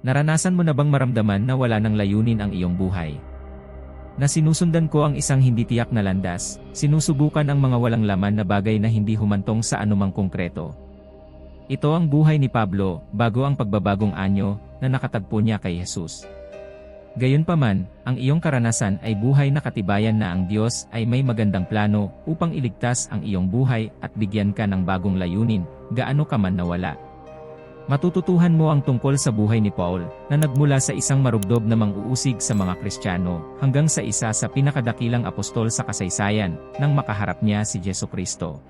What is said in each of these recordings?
Naranasan mo na bang maramdaman na wala ng layunin ang iyong buhay? Na sinusundan ko ang isang hindi tiyak na landas, sinusubukan ang mga walang laman na bagay na hindi humantong sa anumang konkreto. Ito ang buhay ni Pablo, bago ang pagbabagong anyo, na nakatagpo niya kay Jesus. Gayunpaman, ang iyong karanasan ay buhay na katibayan na ang Diyos ay may magandang plano upang iligtas ang iyong buhay at bigyan ka ng bagong layunin, gaano ka man nawala. Matututuhan mo ang tungkol sa buhay ni Paul, na nagmula sa isang marubdob na mang-uusig sa mga Kristiyano, hanggang sa isa sa pinakadakilang apostol sa kasaysayan, nang makaharap niya si Jesucristo.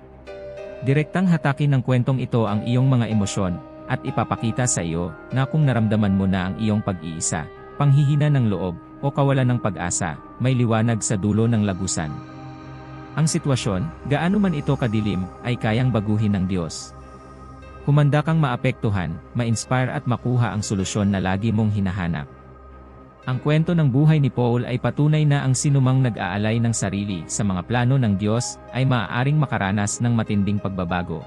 Direktang hatakin ng kwentong ito ang iyong mga emosyon, at ipapakita sa iyo, na kung naramdaman mo na ang iyong pag-iisa, panghihina ng loob, o kawalan ng pag-asa, may liwanag sa dulo ng lagusan. Ang sitwasyon, gaano man ito kadilim, ay kayang baguhin ng Diyos. Humanda kang maapektuhan, ma-inspire at makuha ang solusyon na lagi mong hinahanap. Ang kwento ng buhay ni Paul ay patunay na ang sinumang nag-aalay ng sarili sa mga plano ng Diyos ay maaaring makaranas ng matinding pagbabago.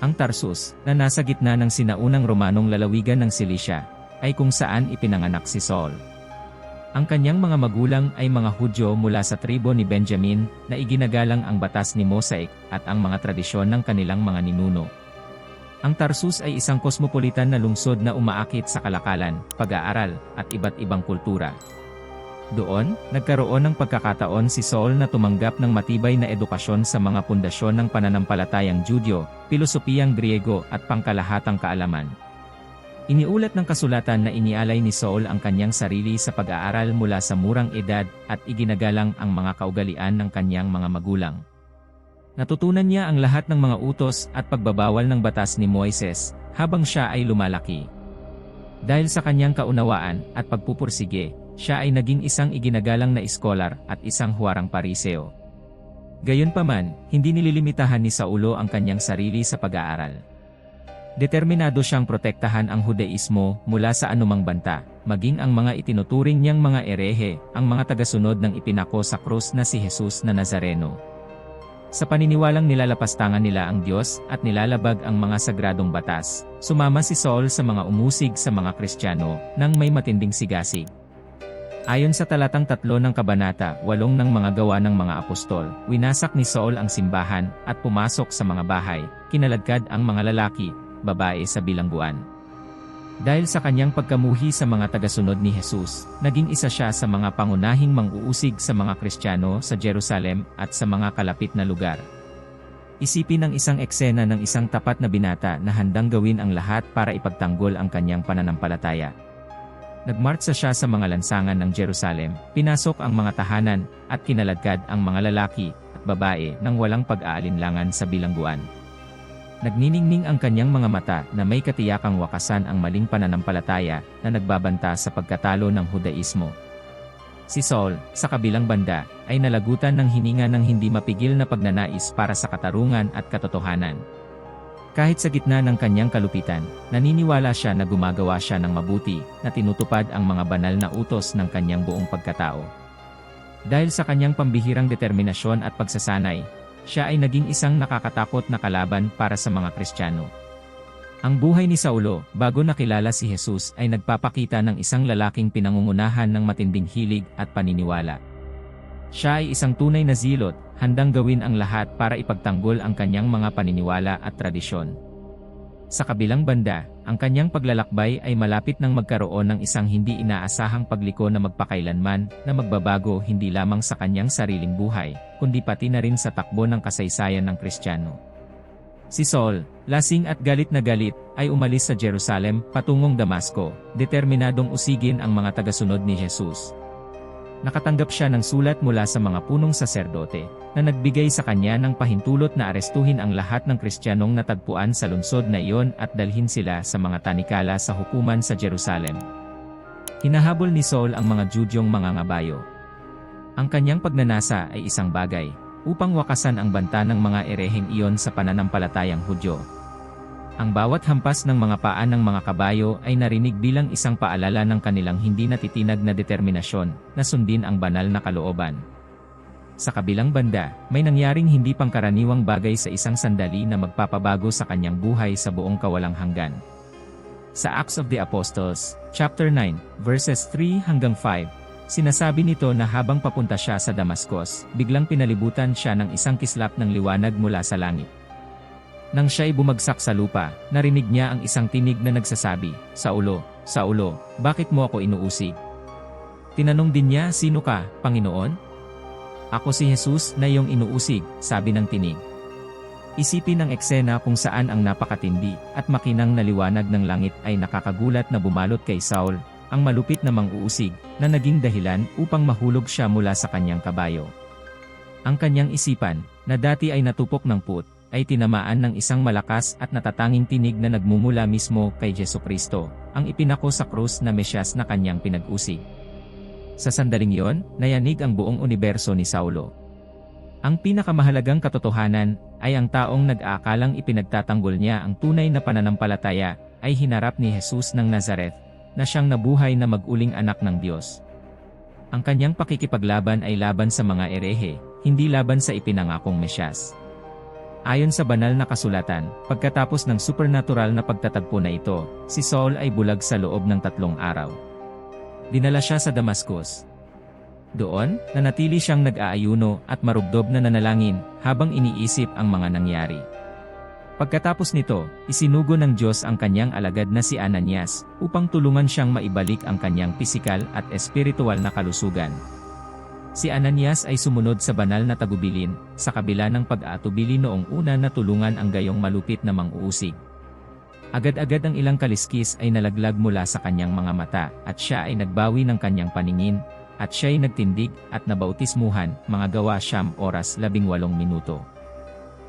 Ang Tarsus, na nasa gitna ng sinaunang Romanong lalawigan ng Cilicia, ay kung saan ipinanganak si Saul. Ang kanyang mga magulang ay mga Hudyo mula sa tribo ni Benjamin na iginagalang ang batas ni Mosaic at ang mga tradisyon ng kanilang mga ninuno. Ang Tarsus ay isang kosmopolitan na lungsod na umaakit sa kalakalan, pag-aaral, at iba't ibang kultura. Doon, nagkaroon ng pagkakataon si Saul na tumanggap ng matibay na edukasyon sa mga pundasyon ng pananampalatayang Judyo, pilosopiyang Griego at pangkalahatang kaalaman. Iniulat ng kasulatan na inialay ni Saul ang kanyang sarili sa pag-aaral mula sa murang edad at iginagalang ang mga kaugalian ng kanyang mga magulang. Natutunan niya ang lahat ng mga utos at pagbabawal ng batas ni Moises, habang siya ay lumalaki. Dahil sa kanyang kaunawaan at pagpupursige, siya ay naging isang iginagalang na iskolar at isang huwarang pariseo. Gayunpaman, hindi nililimitahan ni Saulo ang kanyang sarili sa pag-aaral. Determinado siyang protektahan ang Judaismo mula sa anumang banta, maging ang mga itinuturing niyang mga erehe, ang mga tagasunod ng ipinako sa krus na si Jesus na Nazareno. Sa paniniwalang nilalapastangan nila ang Diyos at nilalabag ang mga sagradong batas, sumama si Saul sa mga umusig sa mga Kristiyano nang may matinding sigasig. Ayon sa talatang 3 ng Kabanata 8 ng mga gawa ng mga apostol, winasak ni Saul ang simbahan at pumasok sa mga bahay, kinaladkad ang mga lalaki, babae sa bilangguan. Dahil sa kanyang pagkamuhi sa mga tagasunod ni Jesus, naging isa siya sa mga pangunahing mang-uusig sa mga Kristiyano sa Jerusalem at sa mga kalapit na lugar. Isipin ang isang eksena ng isang tapat na binata na handang gawin ang lahat para ipagtanggol ang kanyang pananampalataya. Nagmartsa siya sa mga lansangan ng Jerusalem, pinasok ang mga tahanan, at kinaladkad ang mga lalaki at babae nang walang pag-aalinlangan sa bilangguan. Nagniningning ang kanyang mga mata na may katiyakang wakasan ang maling pananampalataya na nagbabanta sa pagkatalo ng Judaismo. Si Saul, sa kabilang banda, ay nalagutan ng hininga ng hindi mapigil na pagnanais para sa katarungan at katotohanan. Kahit sa gitna ng kanyang kalupitan, naniniwala siya na gumagawa siya ng mabuti, na tinutupad ang mga banal na utos ng kanyang buong pagkatao. Dahil sa kanyang pambihirang determinasyon at pagsasanay, siya ay naging isang nakakatakot na kalaban para sa mga Kristiyano. Ang buhay ni Saulo, bago nakilala si Jesus, ay nagpapakita ng isang lalaking pinangungunahan ng matinding hilig at paniniwala. Siya ay isang tunay na zilot, handang gawin ang lahat para ipagtanggol ang kanyang mga paniniwala at tradisyon. Sa kabilang banda, ang kanyang paglalakbay ay malapit nang magkaroon ng isang hindi inaasahang pagliko na magpakailanman, na magbabago hindi lamang sa kanyang sariling buhay, kundi pati na rin sa takbo ng kasaysayan ng Kristiyano. Si Saul, lasing at galit na galit, ay umalis sa Jerusalem patungong Damasco, determinadong usigin ang mga tagasunod ni Jesus. Nakatanggap siya ng sulat mula sa mga punong saserdote, na nagbigay sa kanya ng pahintulot na arestuhin ang lahat ng Kristiyanong natagpuan sa lungsod na iyon at dalhin sila sa mga tanikala sa hukuman sa Jerusalem. Hinahabol ni Saul ang mga Judyong mangangabayo. Ang kanyang pagnanasa ay isang bagay, upang wakasan ang banta ng mga ereheng iyon sa pananampalatayang Hudyo. Ang bawat hampas ng mga paa ng mga kabayo ay narinig bilang isang paalala ng kanilang hindi natitinag na determinasyon, na sundin ang banal na kalooban. Sa kabilang banda, may nangyaring hindi pangkaraniwang bagay sa isang sandali na magpapabago sa kanyang buhay sa buong kawalang hanggan. Sa Acts of the Apostles, chapter 9, verses 3 hanggang 5, sinasabi nito na habang papunta siya sa Damascus, biglang pinalibutan siya ng isang kislap ng liwanag mula sa langit. Nang siya'y bumagsak sa lupa, narinig niya ang isang tinig na nagsasabi, "Saulo, Saulo, bakit mo ako inuusig?" Tinanong din niya, "Sino ka, Panginoon?" "Ako si Jesus na iyong inuusig," sabi ng tinig. Isipin ang eksena kung saan ang napakatindi at makinang na liwanag ng langit ay nakakagulat na bumalot kay Saul, ang malupit na mang-uusig, na naging dahilan upang mahulog siya mula sa kanyang kabayo. Ang kanyang isipan, na dati ay natupok ng put, ay tinamaan ng isang malakas at natatanging tinig na nagmumula mismo kay Jesucristo, ang ipinako sa krus na Mesyas na kanyang pinag-usig. Sa sandaling iyon, nayanig ang buong universo ni Saulo. Ang pinakamahalagang katotohanan ay ang taong nag-aakalang ipinagtatanggol niya ang tunay na pananampalataya ay hinarap ni Jesus ng Nazareth, na siyang nabuhay na mag-uling anak ng Diyos. Ang kanyang pakikipaglaban ay laban sa mga erehe, hindi laban sa ipinangakong Mesyas. Ayon sa banal na kasulatan, pagkatapos ng supernatural na pagtatagpo na ito, si Saul ay bulag sa loob ng 3 araw. Dinala siya sa Damascus. Doon, nanatili siyang nag-aayuno at marubdob na nanalangin habang iniisip ang mga nangyari. Pagkatapos nito, isinugo ng Diyos ang kanyang alagad na si Ananias upang tulungan siyang maibalik ang kanyang pisikal at espiritual na kalusugan. Si Ananias ay sumunod sa banal na tagubilin, sa kabila ng pag-aatubili noong una na tulungan ang gayong malupit na mang-uusig. Agad-agad ang ilang kaliskis ay nalaglag mula sa kanyang mga mata at siya ay nagbawi ng kanyang paningin, at siya'y nagtindig at nabautismuhan, mga Gawa 9:18 minuto.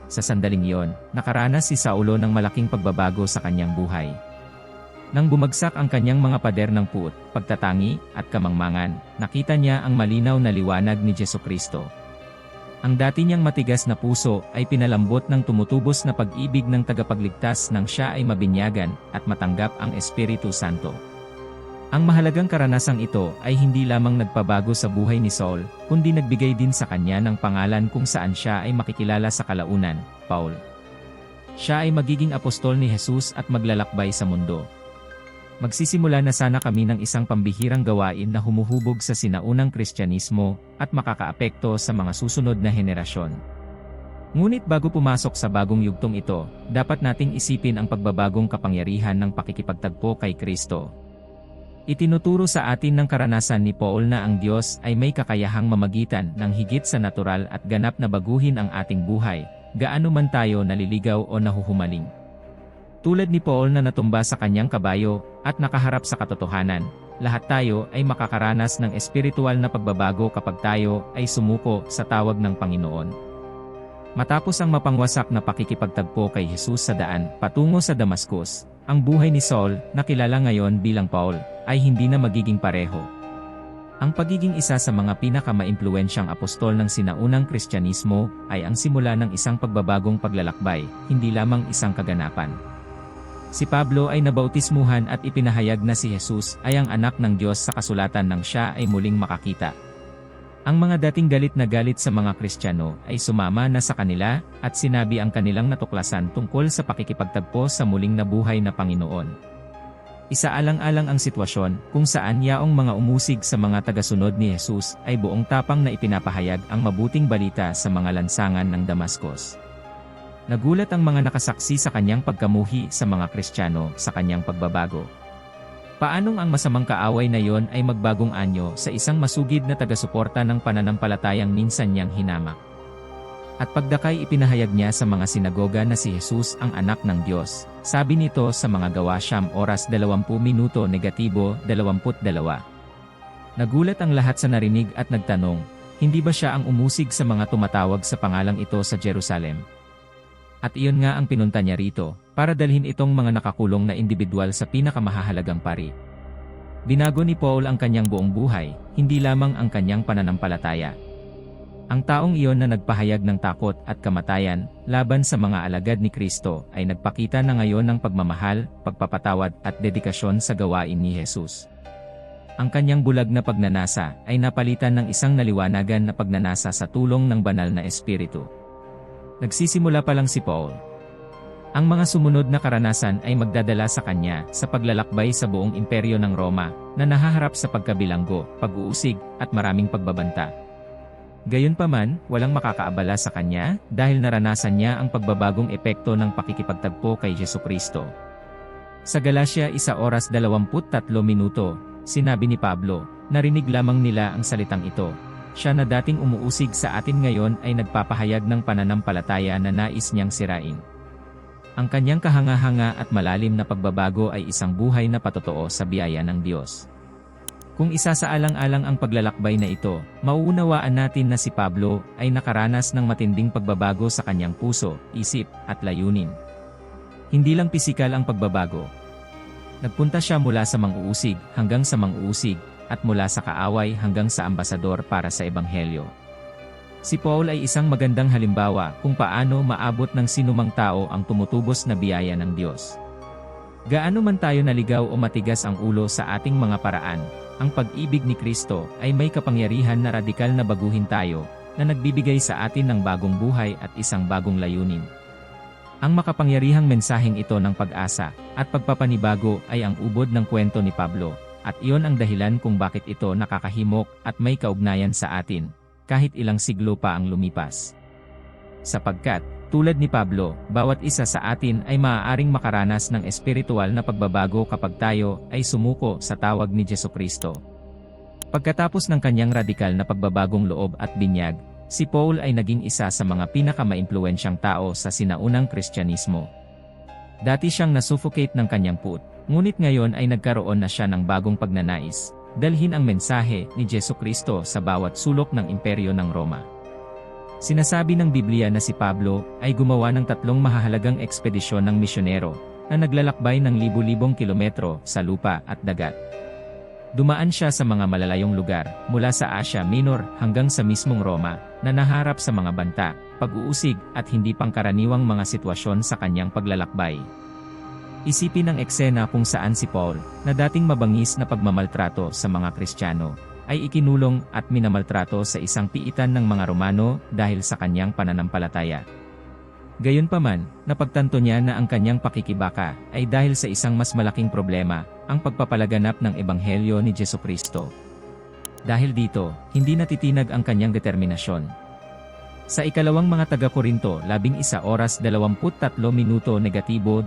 Sa sandaling iyon, nakaranas si Saulo ng malaking pagbabago sa kanyang buhay. Nang bumagsak ang kanyang mga pader ng puot, pagtatangi, at kamangmangan, nakita niya ang malinaw na liwanag ni Jesucristo. Ang dati niyang matigas na puso ay pinalambot ng tumutubos na pag-ibig ng tagapagligtas nang siya ay mabinyagan at matanggap ang Espiritu Santo. Ang mahalagang karanasang ito ay hindi lamang nagpabago sa buhay ni Saul, kundi nagbigay din sa kanya ng pangalan kung saan siya ay makikilala sa kalaunan, Paul. Siya ay magiging apostol ni Jesus at maglalakbay sa mundo. Magsisimula na sana kami ng isang pambihirang gawain na humuhubog sa sinaunang Kristyanismo at makakaapekto sa mga susunod na henerasyon. Ngunit bago pumasok sa bagong yugtong ito, dapat nating isipin ang pagbabagong kapangyarihan ng pakikipagtagpo kay Kristo. Itinuturo sa atin ng karanasan ni Paul na ang Diyos ay may kakayahang mamagitan ng higit sa natural at ganap na baguhin ang ating buhay, gaano man tayo naliligaw o nahuhumaling. Tulad ni Paul na natumba sa kanyang kabayo at nakaharap sa katotohanan, lahat tayo ay makakaranas ng espiritual na pagbabago kapag tayo ay sumuko sa tawag ng Panginoon. Matapos ang mapangwasak na pakikipagtagpo kay Jesus sa daan patungo sa Damascus, ang buhay ni Saul, na kilala ngayon bilang Paul, ay hindi na magiging pareho. Ang pagiging isa sa mga pinakamaimpluwensyang apostol ng sinaunang Kristyanismo ay ang simula ng isang pagbabagong paglalakbay, hindi lamang isang kaganapan. Si Pablo ay nabautismuhan at ipinahayag na si Jesus ay ang anak ng Diyos sa kasulatan nang siya ay muling makakita. Ang mga dating galit sa mga Kristiyano ay sumama na sa kanila at sinabi ang kanilang natuklasan tungkol sa pakikipagtagpo sa muling nabuhay na Panginoon. Isaalang-alang ang sitwasyon kung saan yaong mga umusig sa mga tagasunod ni Jesus ay buong tapang na ipinapahayag ang mabuting balita sa mga lansangan ng Damascus. Nagulat ang mga nakasaksi sa kanyang pagkamuhi sa mga Kristiyano sa kanyang pagbabago. Paanong ang masamang kaaway na yon ay magbagong anyo sa isang masugid na tagasuporta ng pananampalatayang minsan niyang hinamak. At pagdakay ipinahayag niya sa mga sinagoga na si Jesus ang anak ng Diyos, sabi nito sa mga Gawa 9:20 minuto -22. Nagulat ang lahat sa narinig at nagtanong, hindi ba siya ang umusig sa mga tumatawag sa pangalang ito sa Jerusalem? At iyon nga ang pinunta niya rito, para dalhin itong mga nakakulong na individual sa pinakamahahalagang pari. Binago ni Paul ang kanyang buong buhay, hindi lamang ang kanyang pananampalataya. Ang taong iyon na nagpahayag ng takot at kamatayan laban sa mga alagad ni Kristo ay nagpakita na ngayon ng pagmamahal, pagpapatawad at dedikasyon sa gawain ni Jesus. Ang kanyang bulag na pagnanasa ay napalitan ng isang naliwanagan na pagnanasa sa tulong ng banal na Espiritu. Nagsisimula pa lang si Paul. Ang mga sumunod na karanasan ay magdadala sa kanya sa paglalakbay sa buong imperyo ng Roma, na nahaharap sa pagkabilanggo, pag-uusig, at maraming pagbabanta. Gayunpaman, walang makakaabala sa kanya, dahil naranasan niya ang pagbabagong epekto ng pakikipagtagpo kay Jesucristo. Sa Galacia 1:23, sinabi ni Pablo, "Narinig lamang nila ang salitang ito. Siya na dating umuusig sa atin ngayon ay nagpapahayag ng pananampalataya na nais niyang sirain." Ang kanyang kahanga-hanga at malalim na pagbabago ay isang buhay na patotoo sa biyaya ng Diyos. Kung isasaalang-alang ang paglalakbay na ito, mauunawaan natin na si Pablo ay nakaranas ng matinding pagbabago sa kanyang puso, isip, at layunin. Hindi lang pisikal ang pagbabago. Nagpunta siya mula sa mang-uusig hanggang sa mang-uusig, at mula sa kaaway hanggang sa ambasador para sa Ebanghelyo. Si Paul ay isang magandang halimbawa kung paano maabot ng sinumang tao ang tumutubos na biyaya ng Diyos. Gaano man tayo naligaw o matigas ang ulo sa ating mga paraan, ang pag-ibig ni Kristo ay may kapangyarihan na radikal na baguhin tayo, na nagbibigay sa atin ng bagong buhay at isang bagong layunin. Ang makapangyarihang mensaheng ito ng pag-asa at pagpapanibago ay ang ubod ng kwento ni Pablo, at iyon ang dahilan kung bakit ito nakakahimok at may kaugnayan sa atin, kahit ilang siglo pa ang lumipas. Sapagkat, tulad ni Pablo, bawat isa sa atin ay maaaring makaranas ng espiritual na pagbabago kapag tayo ay sumuko sa tawag ni Jesucristo. Pagkatapos ng kanyang radikal na pagbabagong loob at binyag, si Paul ay naging isa sa mga pinakamaimpluwensyang tao sa sinaunang Kristyanismo. Dati siyang nasuffocate ng kanyang puot, ngunit ngayon ay nagkaroon na siya ng bagong pagnanais, dalhin ang mensahe ni Jesucristo sa bawat sulok ng imperyo ng Roma. Sinasabi ng Biblia na si Pablo ay gumawa ng 3 mahahalagang ekspedisyon ng misyonero na naglalakbay ng libu-libong kilometro sa lupa at dagat. Dumaan siya sa mga malalayong lugar, mula sa Asia Minor hanggang sa mismong Roma, na naharap sa mga banta, pag-uusig at hindi pangkaraniwang mga sitwasyon sa kanyang paglalakbay. Isipin ang eksena kung saan si Paul, na dating mabangis na pagmamaltrato sa mga Kristiyano, ay ikinulong at minamaltrato sa isang piitan ng mga Romano dahil sa kanyang pananampalataya. Gayunpaman, napagtanto niya na ang kanyang pakikibaka ay dahil sa isang mas malaking problema, ang pagpapalaganap ng Ebanghelyo ni Jesucristo. Dahil dito, hindi natitinag ang kanyang determinasyon. Sa ikalawang mga taga-Korinto 11:23-27,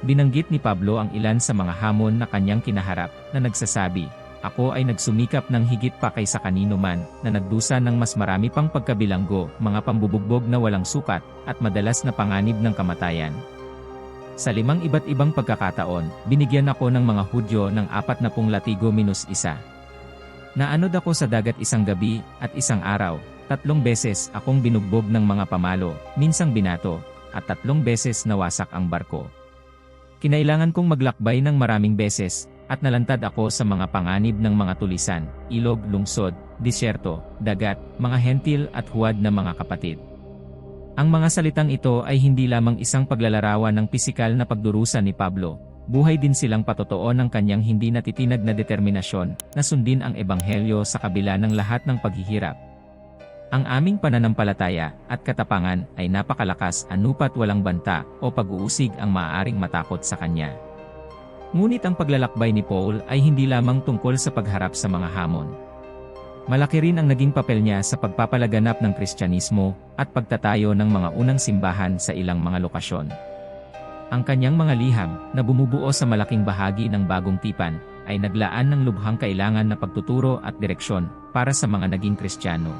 binanggit ni Pablo ang ilan sa mga hamon na kanyang kinaharap, na nagsasabi, "Ako ay nagsumikap ng higit pa kaysa kanino man, na nagdusa ng mas marami pang pagkabilanggo, mga pambubugbog na walang sukat, at madalas na panganib ng kamatayan." Sa 5 iba't ibang pagkakataon, binigyan ako ng mga Hudyo ng 40 latigo minus 1. Naanod ako sa dagat isang gabi, at isang araw, 3 beses akong binugbog ng mga pamalo, minsang binato, at 3 beses nawasak ang barko. Kinailangan kong maglakbay ng maraming beses, at nalantad ako sa mga panganib ng mga tulisan, ilog, lungsod, disyerto, dagat, mga hentil at huwad na mga kapatid. Ang mga salitang ito ay hindi lamang isang paglalarawan ng pisikal na pagdurusa ni Pablo, buhay din silang patotoo ng kanyang hindi natitinag na determinasyon na sundin ang Ebanghelyo sa kabila ng lahat ng paghihirap. Ang aming pananampalataya at katapangan ay napakalakas, anupat walang banta o pag-uusig ang maaaring matakot sa kanya. Ngunit ang paglalakbay ni Paul ay hindi lamang tungkol sa pagharap sa mga hamon. Malaki rin ang naging papel niya sa pagpapalaganap ng Kristyanismo at pagtatayo ng mga unang simbahan sa ilang mga lokasyon. Ang kanyang mga liham, na bumubuo sa malaking bahagi ng bagong tipan, ay naglaan ng lubhang kailangan na pagtuturo at direksyon para sa mga naging Kristiyano.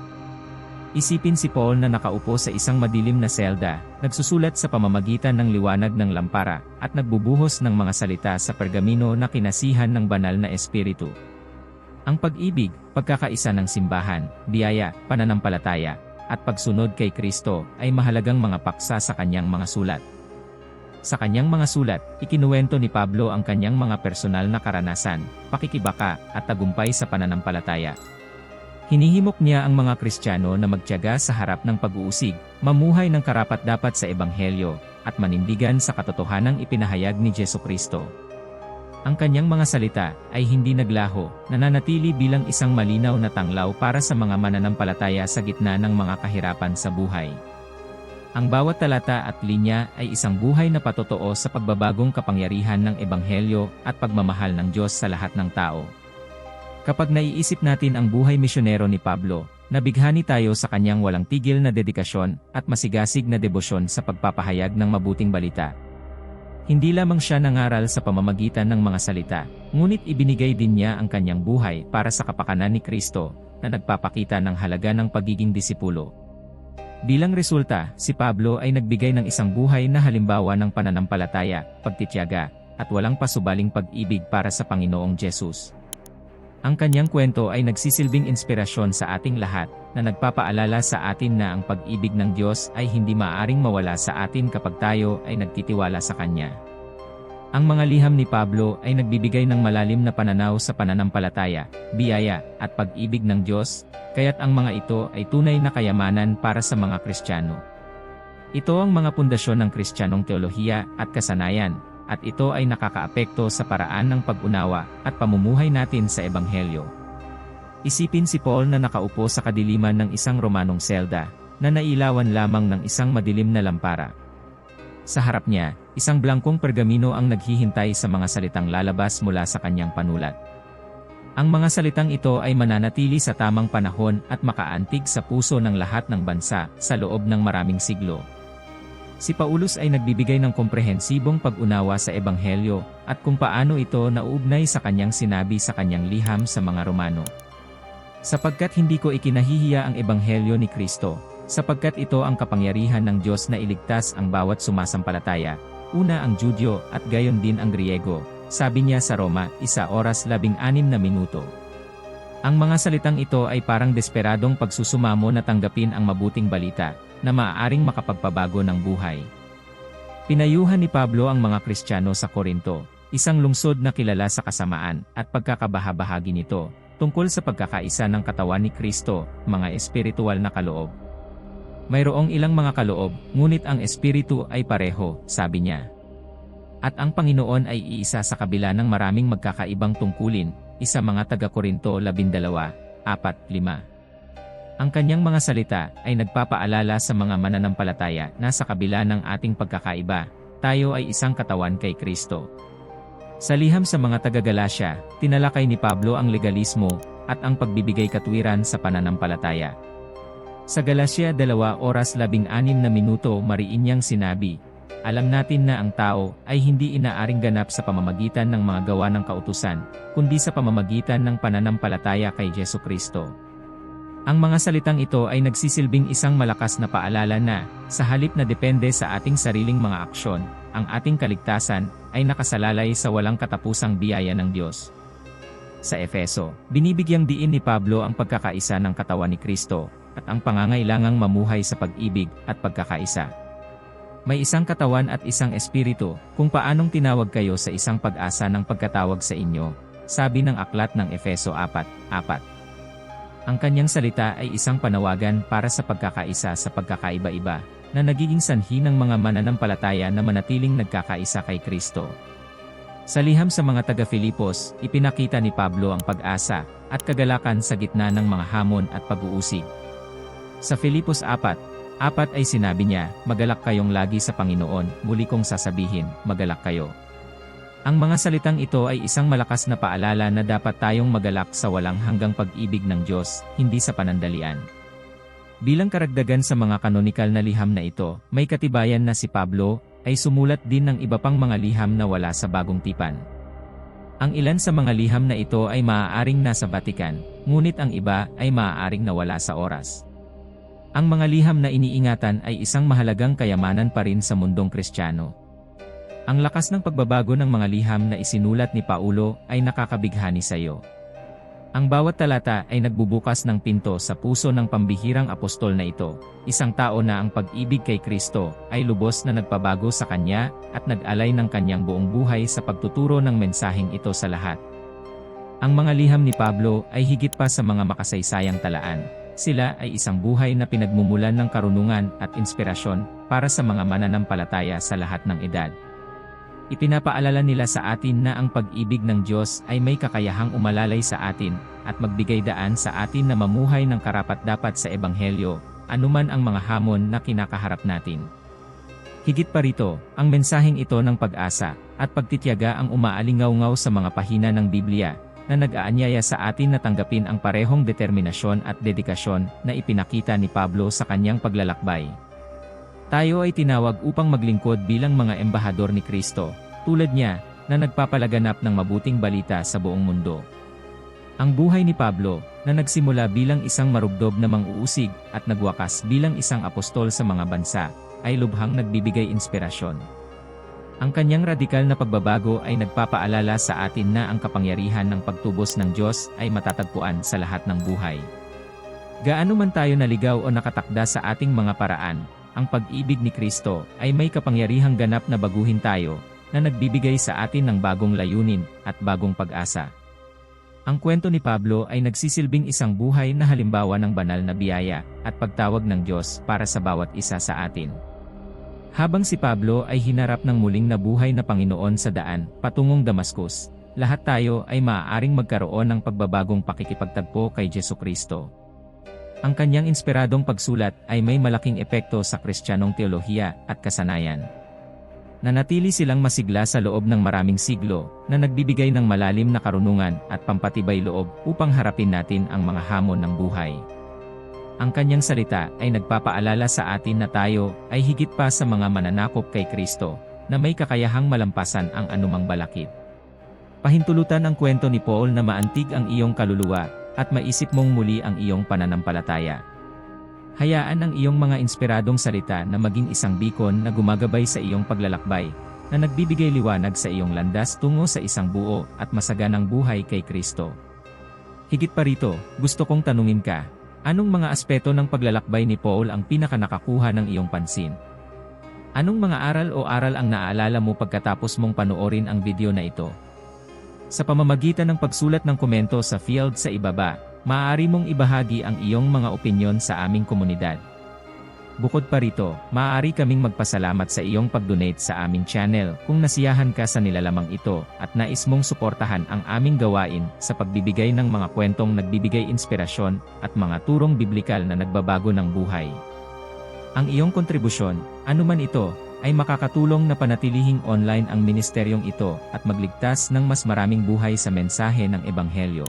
Isipin si Paul na nakaupo sa isang madilim na selda, nagsusulat sa pamamagitan ng liwanag ng lampara, at nagbubuhos ng mga salita sa pergamino na kinasihan ng banal na espiritu. Ang pag-ibig, pagkakaisa ng simbahan, biyaya, pananampalataya, at pagsunod kay Kristo ay mahalagang mga paksa sa kanyang mga sulat. Sa kanyang mga sulat, ikinuwento ni Pablo ang kanyang mga personal na karanasan, pakikibaka, at tagumpay sa pananampalataya. Hinihimok niya ang mga Kristiyano na magtiyaga sa harap ng pag-uusig, mamuhay ng karapat-dapat sa Ebanghelyo, at manindigan sa katotohanang ipinahayag ni Jesucristo. Ang kanyang mga salita ay hindi naglaho, nananatili bilang isang malinaw na tanglaw para sa mga mananampalataya sa gitna ng mga kahirapan sa buhay. Ang bawat talata at linya ay isang buhay na patotoo sa pagbabagong kapangyarihan ng Ebanghelyo at pagmamahal ng Diyos sa lahat ng tao. Kapag naiisip natin ang buhay misyonero ni Pablo, nabighani tayo sa kanyang walang tigil na dedikasyon at masigasig na debosyon sa pagpapahayag ng mabuting balita. Hindi lamang siya nangaral sa pamamagitan ng mga salita, ngunit ibinigay din niya ang kanyang buhay para sa kapakanan ni Kristo, na nagpapakita ng halaga ng pagiging disipulo. Bilang resulta, si Pablo ay nagbigay ng isang buhay na halimbawa ng pananampalataya, pagtitiyaga, at walang pasubaling pag-ibig para sa Panginoong Jesus. Ang kanyang kwento ay nagsisilbing inspirasyon sa ating lahat, na nagpapaalala sa atin na ang pag-ibig ng Diyos ay hindi maaaring mawala sa atin kapag tayo ay nagtitiwala sa Kanya. Ang mga liham ni Pablo ay nagbibigay ng malalim na pananaw sa pananampalataya, biyaya, at pag-ibig ng Diyos, kaya't ang mga ito ay tunay na kayamanan para sa mga Kristiyano. Ito ang mga pundasyon ng Kristiyanong teolohiya at kasanayan, at ito ay nakakaapekto sa paraan ng pag-unawa at pamumuhay natin sa Ebanghelyo. Isipin si Paul na nakaupo sa kadiliman ng isang Romanong selda, na nailawan lamang ng isang madilim na lampara. Sa harap niya, isang blangkong pergamino ang naghihintay sa mga salitang lalabas mula sa kanyang panulat. Ang mga salitang ito ay mananatili sa tamang panahon at makaantig sa puso ng lahat ng bansa sa loob ng maraming siglo. Si Paulus ay nagbibigay ng komprehensibong pag-unawa sa Ebanghelyo at kung paano ito nauugnay sa kanyang sinabi sa kanyang liham sa mga Romano. Sapagkat hindi ko ikinahihiya ang Ebanghelyo ni Kristo, sapagkat ito ang kapangyarihan ng Diyos na iligtas ang bawat sumasampalataya, una ang Judyo at gayon din ang Griego, sabi niya sa Roma, 1:16. Ang mga salitang ito ay parang desperadong pagsusumamo na tanggapin ang mabuting balita, na maaaring makapagpabago ng buhay. Pinayuhan ni Pablo ang mga Kristiyano sa Korinto, isang lungsod na kilala sa kasamaan at pagkakabahabahagi nito, tungkol sa pagkakaisa ng katawan ni Kristo, mga espiritual na kaloob. Mayroong ilang mga kaloob, ngunit ang espiritu ay pareho, sabi niya. At ang Panginoon ay iisa sa kabila ng maraming magkakaibang tungkulin, isa mga taga-Korinto 12:4-5. Ang kanyang mga salita ay nagpapaalala sa mga mananampalataya na sa kabila ng ating pagkakaiba, tayo ay isang katawan kay Kristo. Sa liham sa mga taga-Galasya, tinalakay ni Pablo ang legalismo at ang pagbibigay katwiran sa pananampalataya. Sa Galasya 2:16 mariin niyang sinabi, alam natin na ang tao ay hindi inaaring ganap sa pamamagitan ng mga gawa ng kautusan, kundi sa pamamagitan ng pananampalataya kay Jesucristo. Ang mga salitang ito ay nagsisilbing isang malakas na paalala na, sa halip na depende sa ating sariling mga aksyon, ang ating kaligtasan ay nakasalalay sa walang katapusang biyaya ng Diyos. Sa Efeso, binibigyang diin ni Pablo ang pagkakaisa ng katawan ni Kristo, at ang pangangailangang mamuhay sa pag-ibig at pagkakaisa. May isang katawan at isang espiritu, kung paanong tinawag kayo sa isang pag-asa ng pagkatawag sa inyo, sabi ng aklat ng Efeso 4:4. Ang kanyang salita ay isang panawagan para sa pagkakaisa sa pagkakaiba-iba, na nagiging sanhi ng mga mananampalataya na manatiling nagkakaisa kay Kristo. Sa liham sa mga taga-Filipos, ipinakita ni Pablo ang pag-asa at kagalakan sa gitna ng mga hamon at pag-uusig. Sa Filipos 4:4 ay sinabi niya, magalak kayong lagi sa Panginoon, muli kong sasabihin, magalak kayo. Ang mga salitang ito ay isang malakas na paalala na dapat tayong magalak sa walang hanggang pag-ibig ng Diyos, hindi sa panandalian. Bilang karagdagan sa mga kanonikal na liham na ito, may katibayan na si Pablo ay sumulat din ng iba pang mga liham na wala sa Bagong Tipan. Ang ilan sa mga liham na ito ay maaaring nasa Vatican, ngunit ang iba ay maaaring nawala sa oras. Ang mga liham na iniingatan ay isang mahalagang kayamanan pa rin sa mundong Kristiyano. Ang lakas ng pagbabago ng mga liham na isinulat ni Paulo ay nakakabighani sa iyo. Ang bawat talata ay nagbubukas ng pinto sa puso ng pambihirang apostol na ito, isang tao na ang pag-ibig kay Kristo ay lubos na nagpabago sa kanya at nag-alay ng kanyang buong buhay sa pagtuturo ng mensaheng ito sa lahat. Ang mga liham ni Pablo ay higit pa sa mga makasaysayang talaan. Sila ay isang buhay na pinagmumulan ng karunungan at inspirasyon para sa mga mananampalataya sa lahat ng edad. Ipinapaalala nila sa atin na ang pag-ibig ng Diyos ay may kakayahang umalalay sa atin at magbigay daan sa atin na mamuhay ng karapat-dapat sa Ebanghelyo, anuman ang mga hamon na kinakaharap natin. Higit pa rito, ang mensaheng ito ng pag-asa at pagtitiyaga ang umaalingaw-ngaw sa mga pahina ng Biblia na nag-aanyaya sa atin na tanggapin ang parehong determinasyon at dedikasyon na ipinakita ni Pablo sa kanyang paglalakbay. Tayo ay tinawag upang maglingkod bilang mga embahador ni Kristo, tulad niya, na nagpapalaganap ng mabuting balita sa buong mundo. Ang buhay ni Pablo, na nagsimula bilang isang marubdob na mang-uusig at nagwakas bilang isang apostol sa mga bansa, ay lubhang nagbibigay inspirasyon. Ang kanyang radikal na pagbabago ay nagpapaalala sa atin na ang kapangyarihan ng pagtubos ng Diyos ay matatagpuan sa lahat ng buhay. Gaano man tayo naligaw o nakatakda sa ating mga paraan, ang pag-ibig ni Kristo ay may kapangyarihang ganap na baguhin tayo, na nagbibigay sa atin ng bagong layunin at bagong pag-asa. Ang kwento ni Pablo ay nagsisilbing isang buhay na halimbawa ng banal na biyaya at pagtawag ng Diyos para sa bawat isa sa atin. Habang si Pablo ay hinarap ng muling nabuhay na Panginoon sa daan patungong Damascus, lahat tayo ay maaaring magkaroon ng pagbabagong pakikipagtagpo kay Jesucristo. Ang kanyang inspiradong pagsulat ay may malaking epekto sa Kristiyanong teolohiya at kasanayan. Nanatili silang masigla sa loob ng maraming siglo, na nagbibigay ng malalim na karunungan at pampatibay loob upang harapin natin ang mga hamon ng buhay. Ang kanyang salita ay nagpapaalala sa atin na tayo ay higit pa sa mga mananakop kay Kristo, na may kakayahang malampasan ang anumang balakid. Pahintulutan ang kwento ni Paul na maantig ang iyong kaluluwa, at maisip mong muli ang iyong pananampalataya. Hayaan ang iyong mga inspiradong salita na maging isang bikon na gumagabay sa iyong paglalakbay, na nagbibigay liwanag sa iyong landas tungo sa isang buo at masaganang buhay kay Kristo. Higit pa rito, gusto kong tanungin ka, anong mga aspeto ng paglalakbay ni Paul ang pinakanakakuha ng iyong pansin? Anong mga aral o aral ang naaalala mo pagkatapos mong panoorin ang video na ito? Sa pamamagitan ng pagsulat ng komento sa field sa ibaba, maaari mong ibahagi ang iyong mga opinyon sa aming komunidad. Bukod pa rito, maaari kaming magpasalamat sa iyong pag-donate sa aming channel kung nasiyahan ka sa nilalamang ito at nais mong suportahan ang aming gawain sa pagbibigay ng mga kwentong nagbibigay inspirasyon at mga turong biblikal na nagbabago ng buhay. Ang iyong kontribusyon, anuman ito, ay makakatulong na panatilihing online ang ministeryong ito at magligtas ng mas maraming buhay sa mensahe ng Ebanghelyo.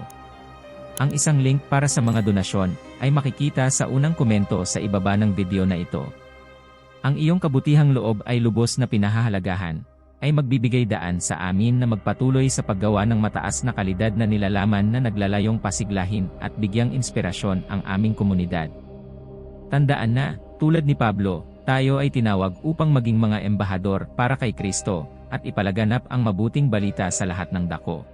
Ang isang link para sa mga donasyon ay makikita sa unang komento sa ibaba ng video na ito. Ang iyong kabutihang loob ay lubos na pinahahalagahan, ay magbibigay daan sa amin na magpatuloy sa paggawa ng mataas na kalidad na nilalaman na naglalayong pasiglahin at bigyang inspirasyon ang aming komunidad. Tandaan na, tulad ni Pablo, tayo ay tinawag upang maging mga embahador para kay Kristo at ipalaganap ang mabuting balita sa lahat ng dako.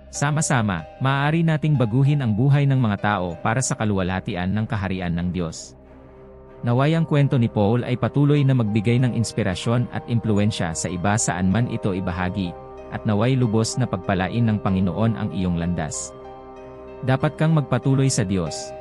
Sama-sama, maaari nating baguhin ang buhay ng mga tao para sa kaluwalhatian ng kaharian ng Diyos. Naway ang kwento ni Paul ay patuloy na magbigay ng inspirasyon at impluwensya sa iba saan man ito ibahagi, at naway lubos na pagpalain ng Panginoon ang iyong landas. Dapat kang magpatuloy sa Diyos,